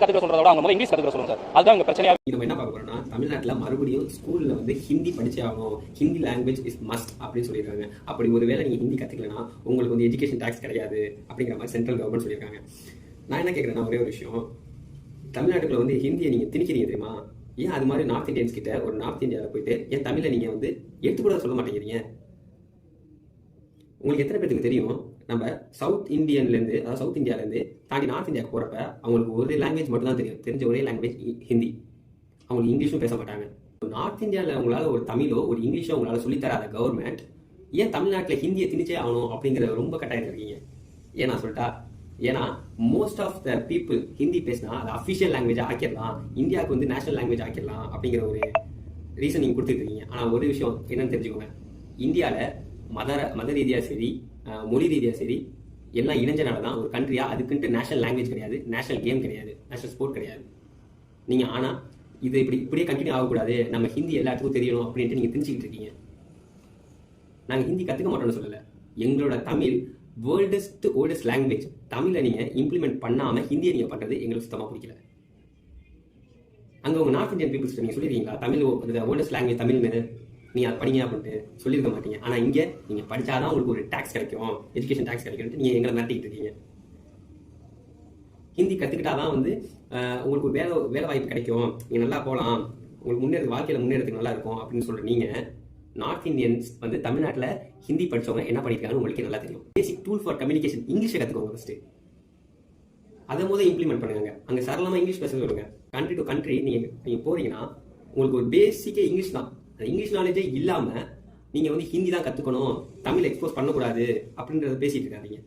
கத்துக்க சொல்றத விட அவங்க இங்கிலீஷ் கத்துக்க சொல்லுங்க சார். அதுதான் இங்க பிரச்சனையா. நம்ம என்ன பார்க்க போறோம்னா, தமிழ்நாட்டுல மறுபடியும் ஸ்கூல்ல வந்து ஹிந்தி படிச்சே ஆகணும், ஹிந்தி லாங்குவேஜ் இஸ் மஸ்ட் அப்படின்னு சொல்லியிருக்காங்க. அப்படி ஒருவேளை நீங்க ஹிந்தி கத்துக்கலன்னா உங்களுக்கு வந்து எஜுகேஷன் டாக்ஸ் கிடையாது அப்படிங்கிற மாதிரி சென்ட்ரல் கவர்மெண்ட் சொல்லியிருக்காங்க. நான் என்ன கேட்கறேன்னா, ஒரே ஒரு விஷயம், தமிழ்நாட்டுக்குள்ள வந்து ஹிந்தியை நீங்க திணிக்கிறீங்க தெரியுமா? ஏன் அது மாதிரி நார்த் இந்தியன்ஸ் கிட்ட ஒரு நார்த் இந்தியாவில் போயிட்டு ஏன் தமிழை நீங்க வந்து எடுத்து கூட சொல்ல மாட்டேங்கிறீங்க? உங்களுக்கு எத்தனை பேருக்கு தெரியும், நம்ம சவுத் இந்தியன்லேருந்து, அதாவது சவுத் இந்தியாவிலேருந்து தாண்டி நார்த் இந்தியாவுக்கு போகிறப்ப அவங்களுக்கு ஒரு லாங்குவேஜ் மட்டும் தான் தெரியும். தெரிஞ்ச ஒரே லாங்குவேஜ் ஹிந்தி. அவங்களுக்கு இங்கிலீஷும் பேச மாட்டாங்க. நார்த் இந்தியாவில் உங்களால் ஒரு தமிழோ ஒரு இங்கிலீஷோ உங்களால் சொல்லித்தராத கவர்மெண்ட் ஏன் தமிழ்நாட்டில் ஹிந்தியை திணிச்சே ஆகணும் அப்படிங்கிற ரொம்ப கட்டாயம் இருக்கீங்க. ஏன் நான் சொல்லிட்டா, ஏன்னா most of the people Hindi பேசினா அது அஃபிஷியல் லாங்குவேஜ் ஆக்கிடலாம், இந்தியாவுக்கு வந்து நேஷனல் லாங்குவேஜ் ஆக்கிடலாம் அப்படிங்கிற ஒரு ரீசன் நீங்கள் கொடுத்துருக்கீங்க. ஆனால் ஒரு விஷயம் என்னன்னு தெரிஞ்சுக்கோங்க, இந்தியாவில் மத ரீதியாக சரி, மொழி ரீதியாக சரி, எல்லாம் இணைஞ்சனால தான் ஒரு கண்ட்ரியா. அதுக்குன்ட்டு நேஷனல் லாங்குவேஜ் கிடையாது, நேஷனல் கேம் கிடையாது, நேஷனல் ஸ்போர்ட் கிடையாது. நீங்கள் ஆனால் இது இப்படியே கண்டினியூ ஆகக்கூடாது, நம்ம ஹிந்தி எல்லாத்துக்கும் தெரியணும் அப்படின்ட்டு நீங்கள் திணிச்சிக்கிட்டு இருக்கீங்க. நாங்கள் ஹிந்தி கற்றுக்க மாட்டோம்னு சொல்லலை, எங்களோட தமிழ் வேர்ல்டஸ்ட் ஓல்டஸ்ட் லாங்குவேஜ். தமிழை நீங்கள் இம்ப்ளிமெண்ட் பண்ணாமல் ஹிந்தியை நீங்கள் பண்ணுறது எங்களுக்கு சுத்தமாக பிடிக்கல. அங்கே உங்கள் நார்த் இந்தியன் பீப்புள்ஸ் நீங்கள் சொல்லியிருக்கீங்களா, தமிழ் ஓல்டஸ்ட் லாங்குவேஜ் தமிழ்னு நீங்கள் அதை படிங்க அப்படின்ட்டு சொல்லியிருக்க மாட்டீங்க. ஆனால் இங்கே நீங்கள் படித்தாதான் உங்களுக்கு ஒரு டேக்ஸ் கிடைக்கும், எஜுகேஷன் டேக்ஸ் கிடைக்கும்ட்டு நீங்கள் எங்களை மிரட்டிக்கிட்டு இருக்கீங்க. ஹிந்தி கற்றுக்கிட்டாதான் வந்து உங்களுக்கு ஒரு வேலை வாய்ப்பு கிடைக்கும், நீங்கள் நல்லா போகலாம், உங்களுக்கு வாழ்க்கையில் முன்னேறதுக்கு நல்லா இருக்கும் அப்படின்னு சொல்கிற நீங்கள், நார்த் இந்தியன்ஸ் வந்து தமிழ்நாட்டில் ஹிந்தி படித்தவங்க என்ன பண்ணியிருக்காங்கன்னு உங்களுக்கு நல்லா தெரியும். பேசிக் டூல் ஃபார் கம்யூனிகேஷன் இங்கிலீஷை கற்றுக்கோங்க ஃபஸ்ட்டு. அதை முதல் இம்ப்ளிமெண்ட் பண்ணுங்க. அங்கே சரளமாக இங்கிலீஷ் பேச சொல்லுங்க. கண்ட்ரி டு கண்ட்ரி நீங்கள் போகிறீங்கன்னா உங்களுக்கு ஒரு பேசிக்கே இங்கிலீஷ் தான். அந்த இங்கிலீஷ் நாலேஜே இல்லாமல் நீங்கள் வந்து ஹிந்தி தான் கற்றுக்கணும், தமிழ் எக்ஸ்போஸ் பண்ணக்கூடாது அப்படின்றத பேசிட்டு இருக்காதீங்க.